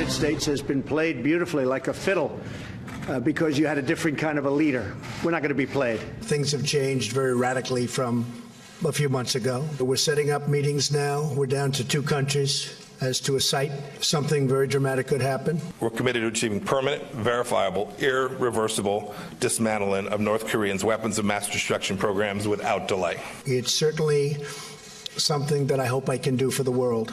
United States has been played beautifully like a fiddle because you had a different kind of a leader. We're not going to be played. Things have changed very radically from a few months ago. We're setting up meetings now. We're down to 2 countries. As to a site, something very dramatic could happen. We're committed to achieving permanent, verifiable, irreversible dismantling of North Korea's weapons of mass destruction programs without delay. It's certainly something that I hope I can do for the world.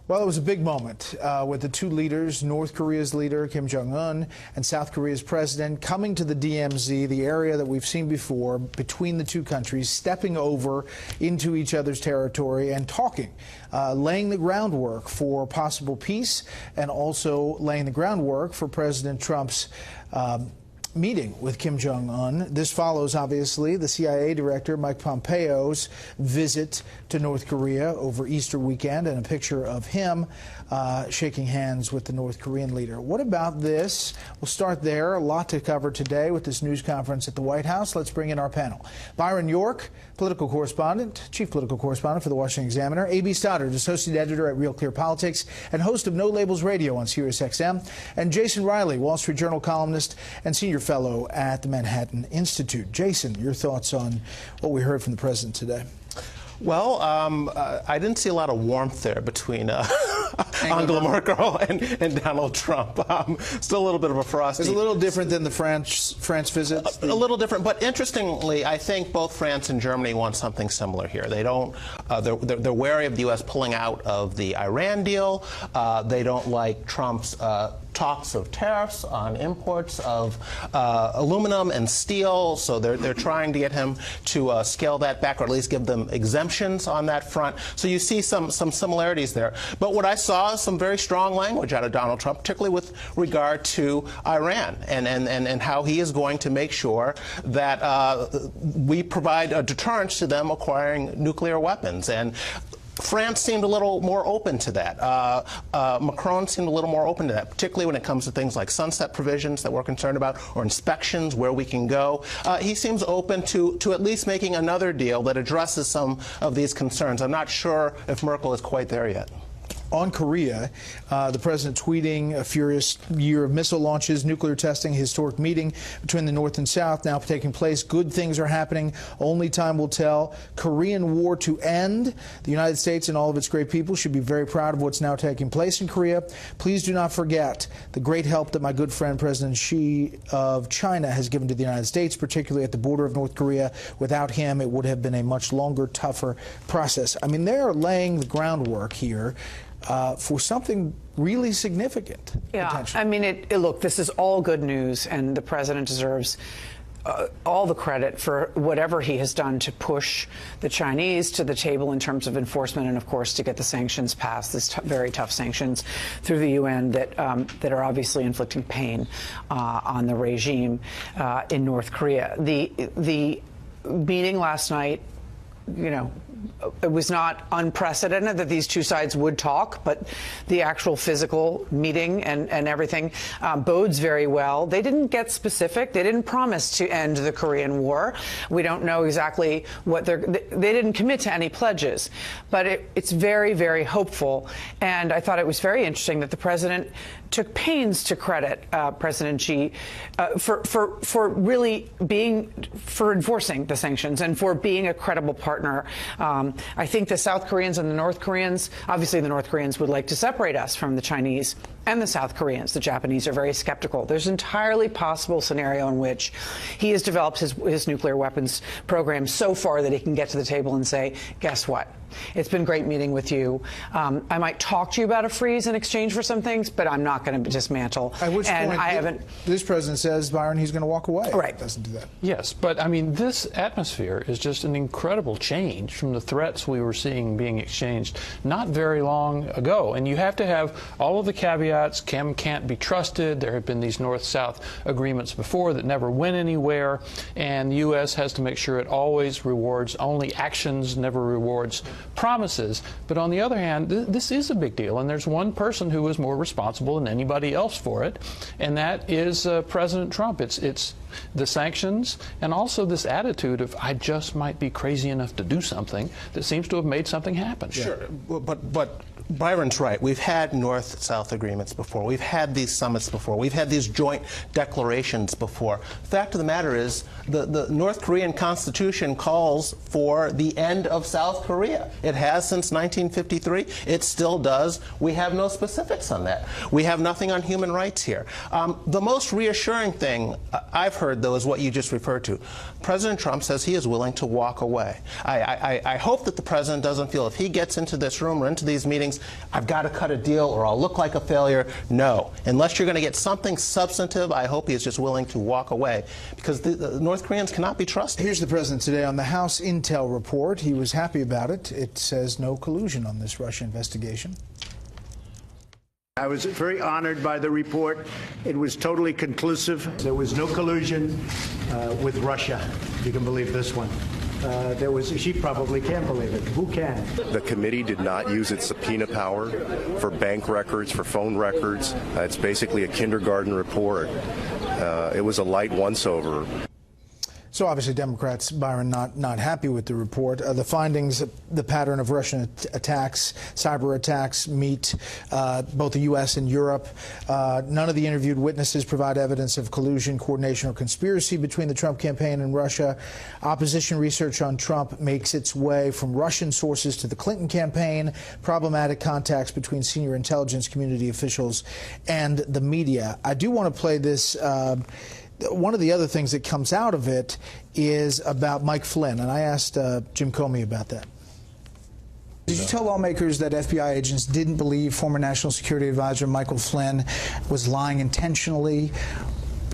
Well, it was a big moment with the 2 leaders, North Korea's leader, Kim Jong-un, and South Korea's president, coming to the DMZ, the area that we've seen before, between the 2 countries, stepping over into each other's territory and talking, laying the groundwork for possible peace and also laying the groundwork for President Trump's meeting with Kim Jong-un. This follows, obviously, the CIA Director Mike Pompeo's visit to North Korea over Easter weekend, and a picture of him shaking hands with the North Korean leader. What about this? We'll start there. A lot to cover today with this news conference at the White House. Let's bring in our panel. Byron York, political correspondent, chief political correspondent for the Washington Examiner. A.B. Stoddard, associate editor at Real Clear Politics and host of No Labels Radio on SiriusXM. And Jason Riley, Wall Street Journal columnist and senior fellow at the Manhattan Institute. Jason, your thoughts on what we heard from the president today? Well, I didn't see a lot of warmth there between Angela Merkel and Donald Trump. Still a little bit of a frosty. It's a little different than the France visits. A little different, but interestingly, I think both France and Germany want something similar here. They don't. They're wary of the U.S. pulling out of the Iran deal. They don't like Trump's talks of tariffs on imports of aluminum and steel, so they're trying to get him to scale that back, or at least give them exemptions on that front. So you see some similarities there. But what I saw is some very strong language out of Donald Trump, particularly with regard to Iran and how he is going to make sure that we provide a deterrence to them acquiring nuclear weapons. And France seemed a little more open to that. Macron seemed a little more open to that, particularly when it comes to things like sunset provisions that we're concerned about, or inspections, where we can go. He seems open to at least making another deal that addresses some of these concerns. I'm not sure if Merkel is quite there yet. On Korea, the president tweeting a furious year of missile launches, nuclear testing, historic meeting between the North and South now taking place. Good things are happening. Only time will tell. Korean War to end. The United States and all of its great people should be very proud of what's now taking place in Korea. Please do not forget the great help that my good friend President Xi of China has given to the United States, particularly at the border of North Korea. Without him, it would have been a much longer, tougher process. I mean, they're laying the groundwork here for something really significant. Yeah, I mean, look, this is all good news, and the president deserves all the credit for whatever he has done to push the Chinese to the table in terms of enforcement, and of course to get the sanctions passed, this very tough sanctions through the UN that are obviously inflicting pain on the regime in North Korea. The meeting last night, you know, it was not unprecedented that these 2 sides would talk, but the actual physical meeting and everything bodes very well. They didn't get specific. They didn't promise to end the Korean War. We don't know exactly what they didn't commit to any pledges, but it's very, very hopeful. And I thought it was very interesting that the president took pains to credit President Xi for really for enforcing the sanctions and for being a credible partner. I think the South Koreans and the North Koreans, obviously the North Koreans would like to separate us from the Chinese and the South Koreans. The Japanese are very skeptical. There's an entirely possible scenario in which he has developed his nuclear weapons program so far that he can get to the table and say, guess what? It's been great meeting with you. I might talk to you about a freeze in exchange for some things, but I'm not going to dismantle. At which point, this president says, Byron, he's going to walk away. Right. Doesn't do that. Yes, but I mean, this atmosphere is just an incredible change from the threats we were seeing being exchanged not very long ago. And you have to have all of the caveats. Kim can't be trusted. There have been these North-South agreements before that never went anywhere. And the U.S. has to make sure it always rewards only actions, never rewards promises. But on the other hand, this is a big deal, and there's one person who is more responsible than anybody else for it, and that is President Trump. It's the sanctions and also this attitude of I just might be crazy enough to do something that seems to have made something happen. Sure, but Byron's right. We've had North-South agreements before. We've had these summits before. We've had these joint declarations before. The fact of the matter is the North Korean Constitution calls for the end of South Korea. It has since 1953. It still does. We have no specifics on that. We have nothing on human rights here. The most reassuring thing I've heard, though, is what you just referred to. President Trump says he is willing to walk away. I hope that the president doesn't feel if he gets into this room or into these meetings, I've got to cut a deal or I'll look like a failure. No. Unless you're going to get something substantive, I hope he is just willing to walk away, because the North Koreans cannot be trusted. Here's the president today on the House Intel report. He was happy about it. It says no collusion on this Russia investigation. I was very honored by the report. It was totally conclusive. There was no collusion with Russia. You can believe this one. She probably can't believe it. Who can? The committee did not use its subpoena power for bank records, for phone records. It's basically a kindergarten report. It was a light once-over. So obviously Democrats, Byron, not happy with the report. The findings, the pattern of Russian attacks, cyber attacks, meet both the U.S. and Europe. None of the interviewed witnesses provide evidence of collusion, coordination, or conspiracy between the Trump campaign and Russia. Opposition research on Trump makes its way from Russian sources to the Clinton campaign. Problematic contacts between senior intelligence community officials and the media. I do want to play this. One of the other things that comes out of it is about Mike Flynn, and I asked Jim Comey about that. Did you tell lawmakers that FBI agents didn't believe former National Security Advisor Michael Flynn was lying intentionally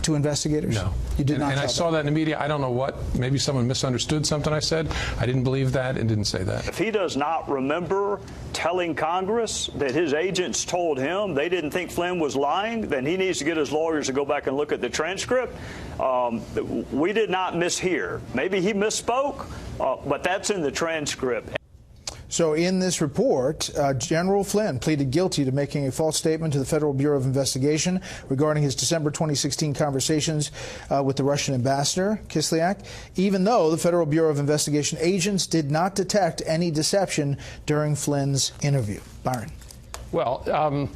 to investigators? No. You did not. And I saw that in the media. I don't know what. Maybe someone misunderstood something I said. I didn't believe that and didn't say that. If he does not remember telling Congress that his agents told him they didn't think Flynn was lying, then he needs to get his lawyers to go back and look at the transcript. We did not mishear. Maybe he misspoke, but that's in the transcript. So in this report, General Flynn pleaded guilty to making a false statement to the Federal Bureau of Investigation regarding his December 2016 conversations with the Russian ambassador, Kislyak, even though the Federal Bureau of Investigation agents did not detect any deception during Flynn's interview. Byron. Well,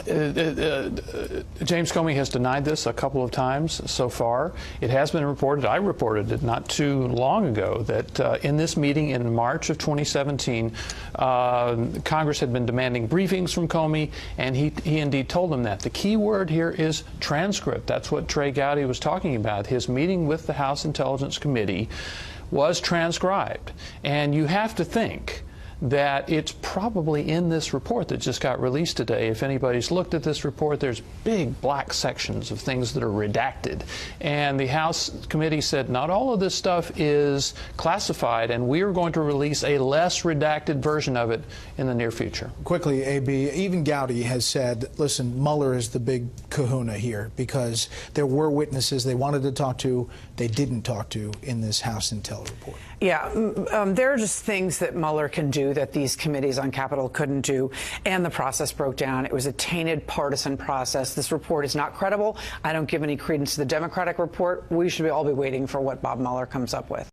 James Comey has denied this a couple of times so far. It has been reported, I reported it not too long ago, that in this meeting in March of 2017, Congress had been demanding briefings from Comey, and he indeed told them that. The key word here is transcript. That's what Trey Gowdy was talking about. His meeting with the House Intelligence Committee was transcribed. And you have to think that it's probably in this report that just got released today. If anybody's looked at this report, there's big black sections of things that are redacted. And the House committee said not all of this stuff is classified, and we are going to release a less redacted version of it in the near future. Quickly, AB, even Gowdy has said, listen, Mueller is the big kahuna here because there were witnesses they wanted to talk to, they didn't talk to in this House Intel report. Yeah, there are just things that Mueller can do that these committees on Capitol couldn't do, and the process broke down. It was a tainted partisan process. This report is not credible. I don't give any credence to the Democratic report. We should all be waiting for what Bob Mueller comes up with.